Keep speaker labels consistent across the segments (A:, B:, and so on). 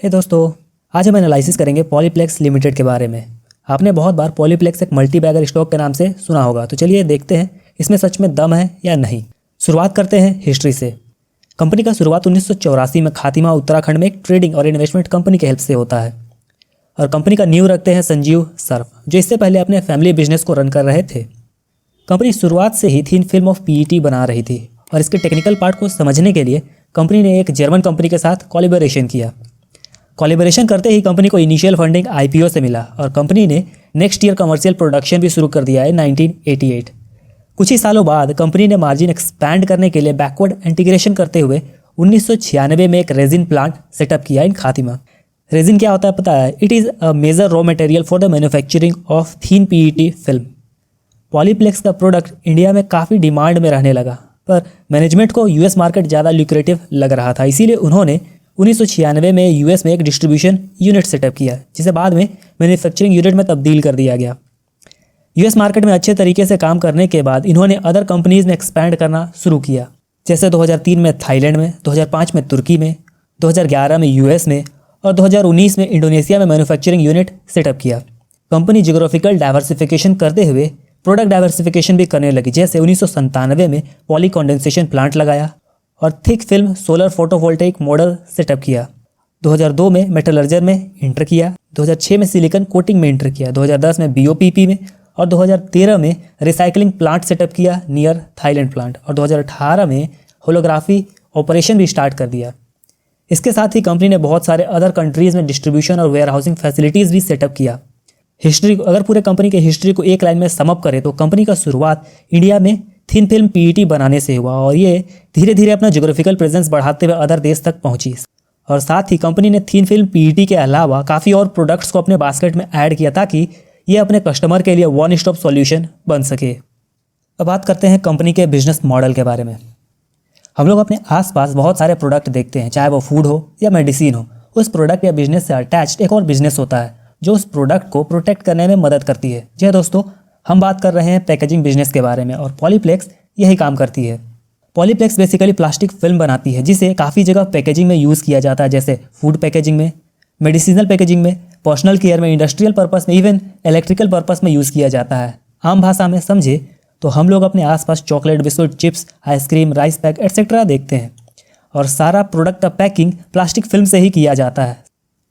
A: दोस्तों, आज हम एनालिसिस करेंगे पॉलीप्लेक्स लिमिटेड के बारे में। आपने बहुत बार पॉलीप्लेक्स एक मल्टी बैगर स्टॉक के नाम से सुना होगा, तो चलिए देखते हैं इसमें सच में दम है या नहीं। शुरुआत करते हैं हिस्ट्री से। कंपनी का शुरुआत 1984 में खातिमा उत्तराखंड में एक ट्रेडिंग और इन्वेस्टमेंट कंपनी के हेल्प से होता है। और कंपनी का नींव रखते हैं संजीव सर्फ, जो इससे पहले अपने फैमिली बिजनेस को रन कर रहे थे। कंपनी शुरुआत से ही थिन फिल्म ऑफ पीईटी बना रही थी और इसके टेक्निकल पार्ट को समझने के लिए कंपनी ने एक जर्मन कंपनी के साथ कोलैबोरेशन किया। कोलैबोरेशन करते ही कंपनी को इनिशियल फंडिंग आईपीओ से मिला और कंपनी ने नेक्स्ट ईयर कमर्शियल प्रोडक्शन भी शुरू कर दिया है 1988। कुछ ही सालों बाद कंपनी ने मार्जिन एक्सपैंड करने के लिए बैकवर्ड इंटीग्रेशन करते हुए 1996 में एक रेजिन प्लांट सेटअप किया इन खातिमा। रेजिन क्या होता है पता है? It is a major raw material for the manufacturing of thin PET film. Polyplex का प्रोडक्ट इंडिया में काफ़ी डिमांड में रहने लगा, पर मैनेजमेंट को यूएस मार्केट ज़्यादा ल्यूक्रेटिव लग रहा था। इसीलिए उन्होंने 1996 में यूएस में एक डिस्ट्रीब्यूशन यूनिट सेटअप किया, जिसे बाद में मैन्युफैक्चरिंग यूनिट में तब्दील कर दिया गया। यूएस मार्केट में अच्छे तरीके से काम करने के बाद इन्होंने अदर कंपनीज में एक्सपैंड करना शुरू किया, जैसे 2003 में थाईलैंड में, 2005 में तुर्की में, 2011 में यूएस में और 2019 में इंडोनेशिया में मैन्युफैक्चरिंग यूनिट सेटअप किया। कंपनी जियोग्राफिकल डाइवर्सिफिकेशन करते हुए प्रोडक्ट डाइवर्सिफिकेशन भी करने लगी, जैसे 1997 में पॉली कंडेंसेशन प्लांट लगाया और thick film solar photovoltaic model setup किया। 2002 में मेटलर्जर में इंटर किया, 2006 में सिलिकॉन कोटिंग में इंटर किया, 2010 में बीओपीपी में और 2013 में रिसाइकलिंग प्लांट सेटअप किया नियर थाईलैंड प्लांट और 2018 में होलोग्राफी ऑपरेशन भी स्टार्ट कर दिया। इसके साथ ही कंपनी ने बहुत सारे अदर कंट्रीज़ में डिस्ट्रीब्यूशन और वेयर हाउसिंग फैसिलिटीज़ भी सेटअप किया। हिस्ट्री अगर पूरे कंपनी के हिस्ट्री को एक लाइन में समअप करें तो कंपनी का शुरुआत इंडिया में थिन फिल्म पीईटी बनाने से हुआ और ये धीरे धीरे अपना ज्योग्राफिकल प्रेजेंस बढ़ाते हुए अदर देश तक पहुंची। और साथ ही कंपनी ने थिन फिल्म पीईटी के अलावा काफ़ी और प्रोडक्ट्स को अपने बास्केट में ऐड किया ताकि ये अपने कस्टमर के लिए वन स्टॉप सॉल्यूशन बन सके। अब बात करते हैं कंपनी के बिजनेस मॉडल के बारे में। हम लोग अपने आसपास बहुत सारे प्रोडक्ट देखते हैं, चाहे वो फूड हो या मेडिसिन हो। उस प्रोडक्ट या बिजनेस से अटैच्ड एक और बिजनेस होता है जो उस प्रोडक्ट को प्रोटेक्ट करने में मदद करती है। जी दोस्तों, हम बात कर रहे हैं पैकेजिंग बिजनेस के बारे में और पॉलीप्लेक्स यही काम करती है। पॉलीप्लेक्स बेसिकली प्लास्टिक फिल्म बनाती है जिसे काफ़ी जगह पैकेजिंग में यूज़ किया जाता है, जैसे फूड पैकेजिंग में, मेडिसिनल पैकेजिंग में, पर्सनल केयर में, इंडस्ट्रियल पर्पस में, इवन इलेक्ट्रिकल पर्पस में यूज़ किया जाता है। आम भाषा में समझे तो हम लोग अपने आसपास chocolate, biscuit, chips, ice cream, rice pack etcetera देखते हैं और सारा प्रोडक्ट का पैकिंग प्लास्टिक फिल्म से ही किया जाता है।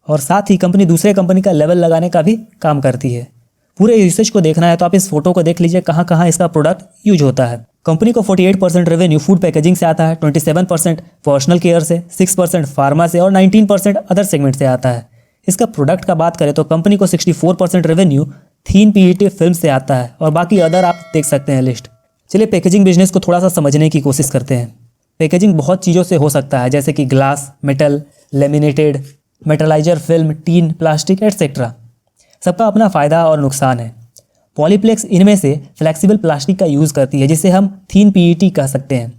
A: और साथ ही कंपनी दूसरे कंपनी का लेवल लगाने का भी काम करती है। पूरे यूसेज को देखना है तो आप इस फोटो को देख लीजिए कहाँ कहाँ इसका प्रोडक्ट यूज होता है। कंपनी को 48% रेवेन्यू फूड पैकेजिंग से आता है, 27% पर्सनल केयर से, 6% फार्मा से और 19% अदर सेगमेंट से आता है। इसका प्रोडक्ट का बात करें तो कंपनी को 64% रेवेन्यू थिन पीईटी फिल्म से आता है और बाकी अदर आप देख सकते हैं लिस्ट। चलिए पैकेजिंग बिजनेस को थोड़ा सा समझने की कोशिश करते हैं। पैकेजिंग बहुत चीज़ों से हो सकता है, जैसे कि glass, metal, laminated, metalizer film, tin, plastic etcetera. सबका अपना फ़ायदा और नुकसान है। पॉलीप्लेक्स इनमें से फ्लेक्सिबल प्लास्टिक का यूज़ करती है जिसे हम थिन पीईटी कह सकते हैं।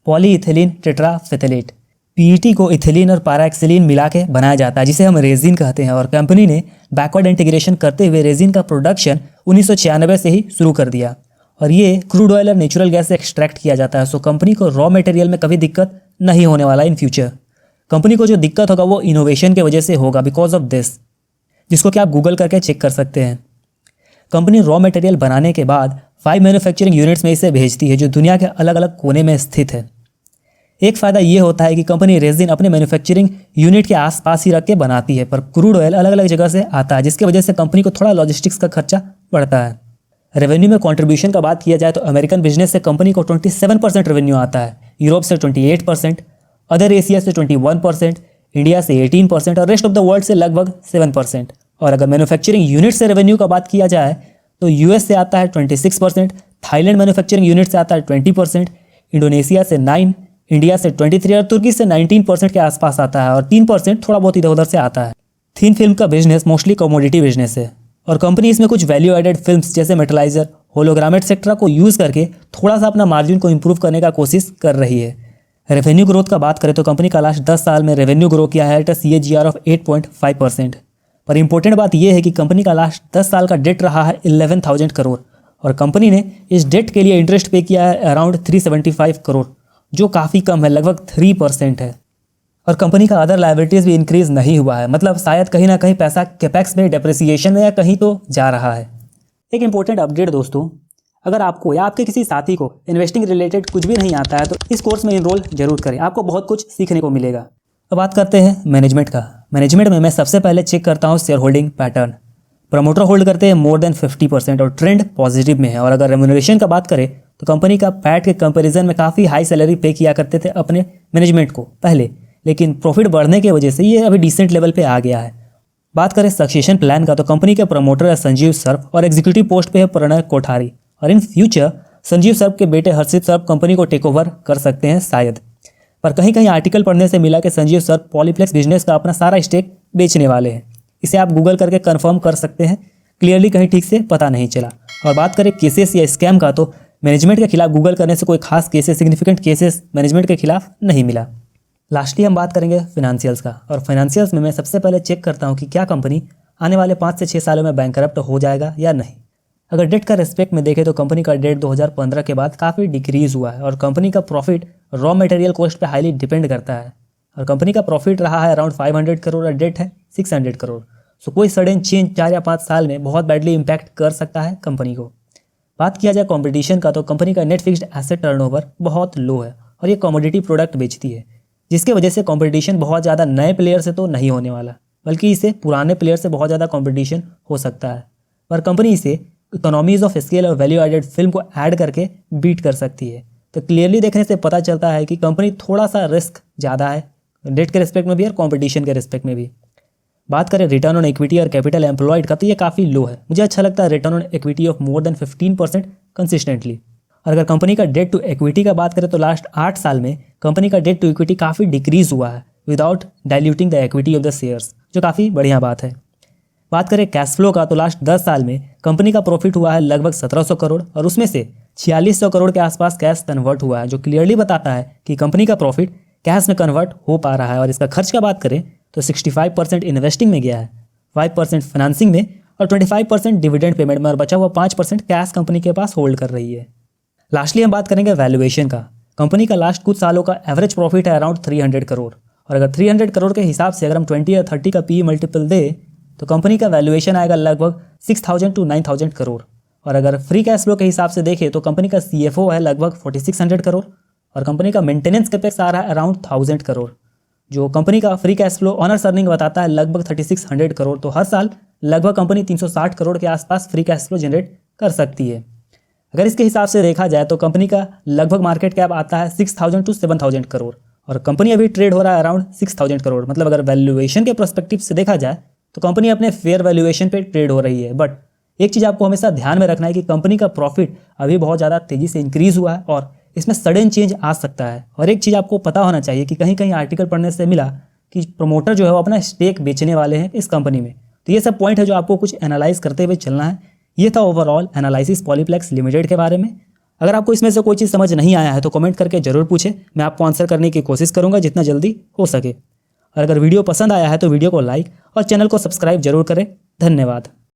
A: पॉलीइथिलीन टेट्राफेथलेट पीईटी को इथिलीन और पैराक्सिलीन मिला के बनाया जाता है जिसे हम रेजिन कहते हैं और कंपनी ने बैकवर्ड इंटीग्रेशन करते हुए रेजिन का प्रोडक्शन 1996 से ही शुरू कर दिया और ये क्रूड ऑयल और नेचुरल गैस से एक्सट्रैक्ट किया जाता है। सो कंपनी को रॉ मटेरियल में कभी दिक्कत नहीं होने वाला इन फ्यूचर। कंपनी को जो दिक्कत होगा वो इनोवेशन की वजह से होगा, बिकॉज ऑफ दिस, जिसको कि आप गूगल करके चेक कर सकते हैं। कंपनी रॉ मटेरियल बनाने के बाद 5 मैन्युफैक्चरिंग यूनिट्स में इसे भेजती है जो दुनिया के अलग अलग कोने में स्थित है। एक फ़ायदा ये होता है कि कंपनी रेजिन अपने मैन्युफैक्चरिंग यूनिट के आसपास ही रख के बनाती है, पर क्रूड ऑयल अलग अलग जगह से आता है जिसकी वजह से कंपनी को थोड़ा लॉजिस्टिक्स का खर्चा बढ़ता है। रेवेन्यू में कॉन्ट्रीब्यूशन का बात किया जाए तो अमेरिकन बिजनेस से कंपनी को 27% रेवेन्यू आता है, यूरोप से 28%, अदर एशिया से 21%, इंडिया से 18% और रेस्ट ऑफ द वर्ल्ड से लगभग 7%। और अगर मैन्युफैक्चरिंग यूनिट से रेवेन्यू का बात किया जाए तो यूएस से आता है 26%, थाईलैंड मैन्युफैक्चरिंग यूनिट से आता है 20%, इंडोनेशिया से 9%, इंडिया से 23% और तुर्की से 19% के आसपास आता है और 3% थोड़ा बहुत इधर उधर से आता है। थिन फिल्म का बिजनेस मोस्टली कमोडिटी बिजनेस है और कंपनी इसमें कुछ वैल्यू एडेड फिल्म्स जैसे मेटलाइजर, होलोग्राम एटसेट्रा को यूज़ करके थोड़ा सा अपना मार्जिन को इंप्रूव करने का कोशिश कर रही है। रेवेन्यू ग्रोथ का बात करें तो कंपनी का लास्ट 10 साल में रेवेन्यू ग्रो किया है एट CAGR ऑफ 8.5%। पर इंपॉर्टेंट बात यह है कि कंपनी का लास्ट 10 साल का डेट रहा है 11,000 करोड़ और कंपनी ने इस डेट के लिए इंटरेस्ट पे किया है अराउंड 375 करोड़, जो काफ़ी कम है, लगभग 3% है। और कंपनी का अदर लायबिलिटीज़ भी इंक्रीज नहीं हुआ है, मतलब शायद कहीं ना कहीं पैसा कैपेक्स में, डेप्रिसिएशन में या कहीं तो जा रहा है। एक इंपॉर्टेंट अपडेट दोस्तों, अगर आपको या आपके किसी साथी को इन्वेस्टिंग रिलेटेड कुछ भी नहीं आता है तो इस कोर्स में इनरोल जरूर करें, आपको बहुत कुछ सीखने को मिलेगा। अब बात करते हैं मैनेजमेंट का। मैनेजमेंट में मैं सबसे पहले चेक करता हूँ share holding pattern. Promoter hold करते हैं मोर देन 50% और ट्रेंड पॉजिटिव में है। और अगर रेम्यूनरेशन का बात करें तो कंपनी का पैट के कंपैरिजन में काफ़ी हाई सैलरी पे किया करते थे अपने मैनेजमेंट को पहले, लेकिन प्रॉफिट बढ़ने की वजह से ये अभी डिसेंट लेवल पे आ गया है। बात करें सक्सेशन प्लान का तो कंपनी के प्रमोटर है संजीव सर्फ और एग्जीक्यूटिव पोस्ट पे है प्रणय कोठारी, और इन फ्यूचर संजीव सर्फ के बेटे हर्षित सर्फ कंपनी को टेक ओवर कर सकते हैं शायद। पर कहीं कहीं आर्टिकल पढ़ने से मिला कि संजीव सर्फ पॉलीप्लेक्स बिजनेस का अपना सारा स्टेक बेचने वाले हैं। इसे आप गूगल करके कंफर्म कर सकते हैं, क्लियरली कहीं ठीक से पता नहीं चला। और बात करें केसेस या स्कैम का तो मैनेजमेंट के खिलाफ गूगल करने से कोई खास केसेस, सिग्निफिकेंट केसेस मैनेजमेंट के खिलाफ नहीं मिला। लास्टली हम बात करेंगे फाइनेंशियल्स का, और फाइनेंशियल्स में मैं सबसे पहले चेक करता हूँ कि क्या कंपनी आने वाले 5 से 6 सालों में बैंकरप्ट हो जाएगा या नहीं। अगर डेट का रेस्पेक्ट में देखें तो कंपनी का डेट 2015 के बाद काफ़ी डिक्रीज हुआ है और कंपनी का प्रॉफिट रॉ मटेरियल कॉस्ट पे हाईली डिपेंड करता है। और कंपनी का प्रॉफिट रहा है अराउंड 500 करोड़ और डेट है 600 करोड़। सो कोई सडन चेंज 4 या 5 साल में बहुत बैडली इम्पैक्ट कर सकता है कंपनी को। बात किया जाए कंपटीशन का तो कंपनी का नेट फिक्स्ड एसेट टर्नओवर बहुत लो है और ये कमोडिटी प्रोडक्ट बेचती है, जिसके वजह से कंपटीशन बहुत ज़्यादा नए प्लेयर से तो नहीं होने वाला, बल्कि इसे पुराने प्लेयर से बहुत ज़्यादा कंपटीशन हो सकता है। पर कंपनी इसे इकोनॉमीज ऑफ स्केल और वैल्यू एडेड फिल्म को ऐड करके बीट कर सकती है। तो क्लियरली देखने से पता चलता है कि कंपनी थोड़ा सा रिस्क ज़्यादा है डेट के रिस्पेक्ट में भी और कंपटीशन के रिस्पेक्ट में भी। बात करें रिटर्न ऑन इक्विटी और कैपिटल एम्प्लॉयड का तो ये काफ़ी लो है। मुझे अच्छा लगता है return on equity of more than 15% consistently. और अगर कंपनी का डेट टू इक्विटी का बात करें तो लास्ट 8 साल में कंपनी का डेट टू इक्विटी काफ़ी डिक्रीज हुआ है without diluting the equity of the shares, जो काफ़ी बढ़िया बात है। बात करें कैश फ्लो का तो लास्ट 10 साल में कंपनी का प्रॉफिट हुआ है लगभग 1700 करोड़ और उसमें से 4600 करोड़ के आसपास कैश कन्वर्ट हुआ है, जो क्लियरली बताता है कि कंपनी का प्रॉफिट कैश में कन्वर्ट हो पा रहा है। और इसका खर्च का बात करें तो 65% इन्वेस्टिंग में गया है, 5% फाइनेंसिंग में और 25% डिविडेंड पेमेंट में, और बचा हुआ 5% कैश कंपनी के पास होल्ड कर रही है। लास्टली हम बात करेंगे वैल्यूएशन का। कंपनी का लास्ट कुछ सालों का एवरेज प्रॉफिट है अराउंड 300 करोड़, और अगर 300 करोड़ के हिसाब से अगर हम 20 या 30 का पी मल्टीपल दे तो कंपनी का वैल्यूएशन आएगा लगभग 6000 to 9000 करोड़। और अगर फ्री कैश फ्लो के हिसाब से देखें तो कंपनी का CFO है लगभग 4600 करोड़ और कंपनी का मेंटेनेंस कैपेक्स आ रहा है अराउंड 1000 करोड़, जो कंपनी का free cash flow honours earning बताता है लगभग 3600 करोड़। तो हर साल लगभग कंपनी 360 करोड़ के आसपास फ्री कैश फ्लो जनरेट कर सकती है। अगर इसके हिसाब से देखा जाए तो कंपनी का लगभग मार्केट कैप आता है 6000 to 7000 करोड़ और कंपनी अभी ट्रेड हो रहा है अराउंड 6000 करोड़। मतलब अगर वैल्यूएशन के पर्सपेक्टिव से देखा जाए तो कंपनी अपने फेयर वैल्यूएशन पे ट्रेड हो रही है। बट एक चीज़ आपको हमेशा ध्यान में रखना है कि कंपनी का प्रॉफिट अभी बहुत ज़्यादा तेज़ी से इंक्रीज हुआ है और इसमें सडन चेंज आ सकता है। और एक चीज़ आपको पता होना चाहिए कि कहीं कहीं आर्टिकल पढ़ने से मिला कि प्रमोटर जो है वो अपना स्टेक बेचने वाले हैं इस कंपनी में। तो ये सब पॉइंट है जो आपको कुछ एनालाइज करते हुए चलना है। ये था ओवरऑल एनालिसिस पॉलीप्लेक्स लिमिटेड के बारे में। अगर आपको इसमें से कोई चीज़ समझ नहीं आया है तो कमेंट करके जरूर पूछें, मैं आपको आंसर करने की कोशिश करूँगा जितना जल्दी हो सके। और अगर वीडियो पसंद आया है तो वीडियो को लाइक और चैनल को सब्सक्राइब जरूर करें। धन्यवाद।